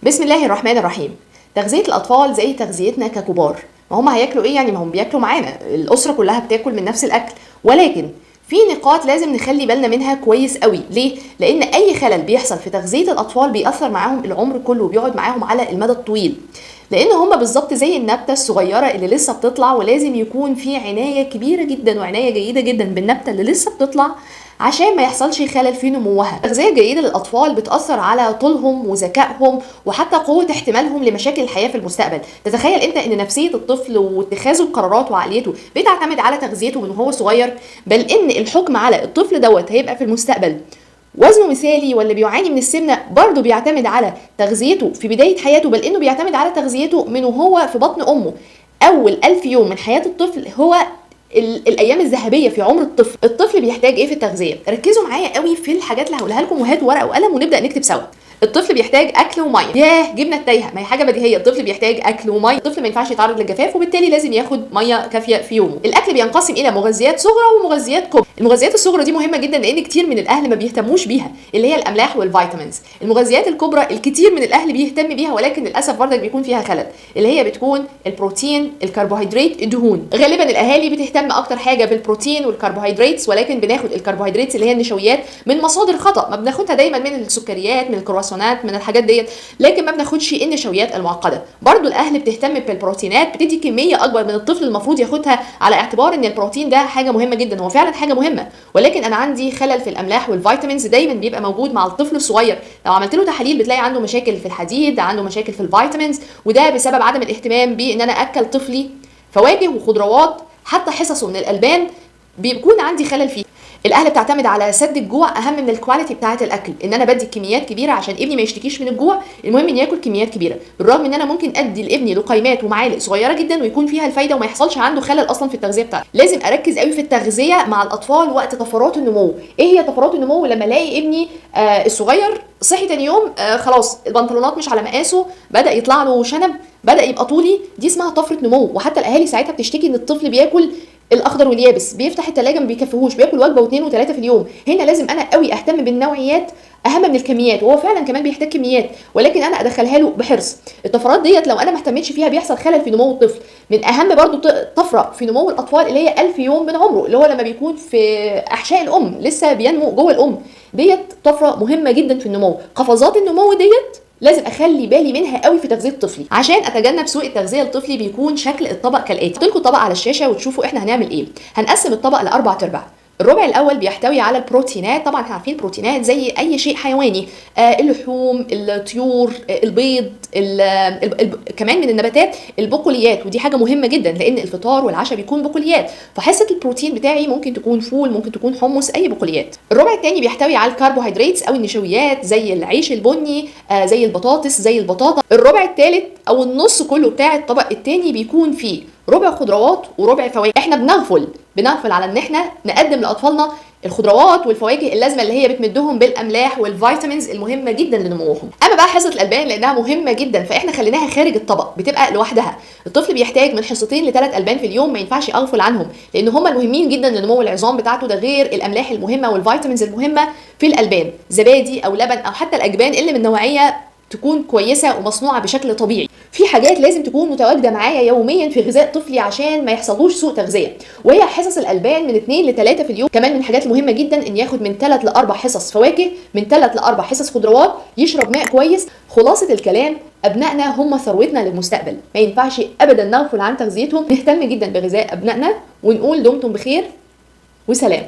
بسم الله الرحمن الرحيم. تغذية الأطفال زي تغذيتنا ككبار. ما هم هياكلوا إيه؟ يعني ما هم بياكلوا معانا، الأسرة كلها بتاكل من نفس الأكل، ولكن في نقاط لازم نخلي بالنا منها كويس قوي. ليه؟ لأن أي خلل بيحصل في تغذية الأطفال بيأثر معاهم العمر كله وبيقعد معاهم على المدى الطويل، لأن هم بالظبط زي النبتة الصغيرة اللي لسه بتطلع، ولازم يكون في عناية كبيرة جدا وعناية جيدة جدا بالنبتة اللي لسه بتطلع عشان ما يحصلش خلل في نموها. التغذية الجيدة للأطفال بتأثر على طولهم وذكائهم وحتى قوة احتمالهم لمشاكل الحياة في المستقبل. تتخيل انت ان نفسية الطفل واتخاذه القرارات وعقليته بتعتمد على تغذيته من وهو صغير، بل ان الحكم على الطفل دوت هيبقى في المستقبل وزنه مثالي ولا بيعاني من السمنة برضه بيعتمد على تغذيته في بداية حياته، بل انه بيعتمد على تغذيته من وهو في بطن امه. اول 1000 يوم من حياة الطفل هو الايام الذهبيه في عمر الطفل بيحتاج ايه في التغذيه. ركزوا معايا قوي في الحاجات اللي هقولها لكم، وهاتوا ورقه وقلم ونبدا نكتب سوا. الطفل بيحتاج اكل وميه. ياه جبنا التايهه، ما هي حاجه بديهيه، الطفل بيحتاج اكل وميه. الطفل ما ينفعش يتعرض للجفاف وبالتالي لازم ياخد ميه كافيه في يومه. الاكل بينقسم الى مغذيات صغرى ومغذيات كبرى. المغذيات الصغرى دي مهمه جدا لان كتير من الاهل ما بيهتموش بيها، اللي هي الاملاح والفيتامينز. المغذيات الكبرى الكتير من الاهل بيهتم بيها ولكن للاسف برضك بيكون فيها خلل، اللي هي بتكون البروتين، الكربوهيدرات، الدهون. غالبا الاهالي بتهتم اكتر حاجه بالبروتين والكربوهيدرات، ولكن بناخد الكربوهيدرات اللي هي النشويات من مصادر خطا. ما بناخدها دايما من السكريات، من الكرواسونات، من الحاجات ديت، لكن ما بناخدش النشويات المعقده. برضو الاهل بتهتم بالبروتينات، بتدي كميه اكبر من الطفل المفروض ياخدها على اعتبار ان البروتين ده حاجه مهمه جدا. هو فعلا حاجه مهمه، ولكن انا عندي خلل في الاملاح والفيتامينز دايما بيبقى موجود مع الطفل الصغير. لو عملت له تحاليل بتلاقي عنده مشاكل في الحديد، عنده مشاكل في الفيتامينز، وده بسبب عدم الاهتمام بان انا اكل طفلي فواكه وخضروات. حتى حصصه من الالبان بيكون عندي خلل فيه. الاهل بتعتمد على سد الجوع اهم من الكواليتي بتاعه الاكل، ان انا بدي كميات كبيره عشان ابني ما يشتكيش من الجوع، المهم ان ياكل كميات كبيره، بالرغم ان انا ممكن ادي لابني لقيمات ومعالق صغيره جدا ويكون فيها الفايده وما يحصلش عنده خلل اصلا في التغذيه بتاعته. لازم اركز قوي في التغذيه مع الاطفال وقت طفرات النمو. ايه هي طفرات النمو؟ لما الاقي ابني الصغير صحي تاني يوم خلاص البنطلونات مش على مقاسه، بدا يطلع له شنب، بدا يبقى طولي، دي اسمها طفره نمو. وحتى الاهالي ساعتها بتشتكي ان الطفل بياكل الاخضر واليابس، بيفتح الثلاجه ما بيكفيهوش، بياكل وجبه واثنين وثلاثه في اليوم. هنا لازم انا قوي اهتم بالنوعيات اهم من الكميات، وهو فعلا كمان بيحتاج كميات ولكن انا ادخلها له بحرص. الطفرات ديت لو انا ما اهتمتش فيها بيحصل خلل في نمو الطفل. من اهم برضو طفره في نمو الاطفال اللي هي 1000 يوم من عمره، اللي هو لما بيكون في احشاء الام لسه بينمو جوه الام، ديت طفره مهمه جدا في النمو. قفزات النمو ديت لازم اخلي بالي منها قوي في تغذيه طفلي. عشان اتجنب سوء التغذيه لطفلي بيكون شكل الطبق كالاتي. هحط لكم طبق على الشاشه وتشوفوا احنا هنعمل ايه. هنقسم الطبق لاربع ارباع. الربع الاول بيحتوي على البروتينات، طبعا احنا عارفين البروتينات زي اي شيء حيواني، اللحوم، الطيور، البيض، كمان من النباتات البقوليات، ودي حاجه مهمه جدا لان الفطار والعشاء بيكون بقوليات، فحصه البروتين بتاعي ممكن تكون فول، ممكن تكون حمص، اي بقوليات. الربع الثاني بيحتوي على الكربوهيدرات او النشويات زي العيش البني، زي البطاطس، زي البطاطا. الربع الثالث او النص كله بتاع الطبق الثاني بيكون فيه ربع خضروات وربع فواكه. احنا بنغفل على ان احنا نقدم لاطفالنا الخضروات والفواكه اللازمه اللي هي بتمدهم بالاملاح والفيتامينز المهمه جدا لنموهم. اما بقى حصه الالبان لانها مهمه جدا فاحنا خليناها خارج الطبق، بتبقى لوحدها. الطفل بيحتاج من حصتين ل3 البان في اليوم، ما ينفعش اغفل عنهم لان هم المهمين جدا لنمو العظام بتاعته، ده غير الاملاح المهمه والفيتامينز المهمه في الالبان، زبادي او لبن او حتى الاجبان اللي من نوعيه تكون كويسه ومصنوعه بشكل طبيعي. في حاجات لازم تكون متواجده معايا يوميا في غذاء طفلي عشان ما يحصلوش سوء تغذيه، وهي حصص الالبان من 2 ل 3 في اليوم. كمان من الحاجات المهمه جدا ان ياخد من 3 ل 4 حصص فواكه، من 3 ل 4 حصص خضروات، يشرب ماء كويس. خلاصه الكلام، ابنائنا هم ثروتنا للمستقبل، ما ينفعش ابدا نغفل عن تغذيتهم. نهتم جدا بغذاء ابنائنا ونقول دمتم بخير وسلام.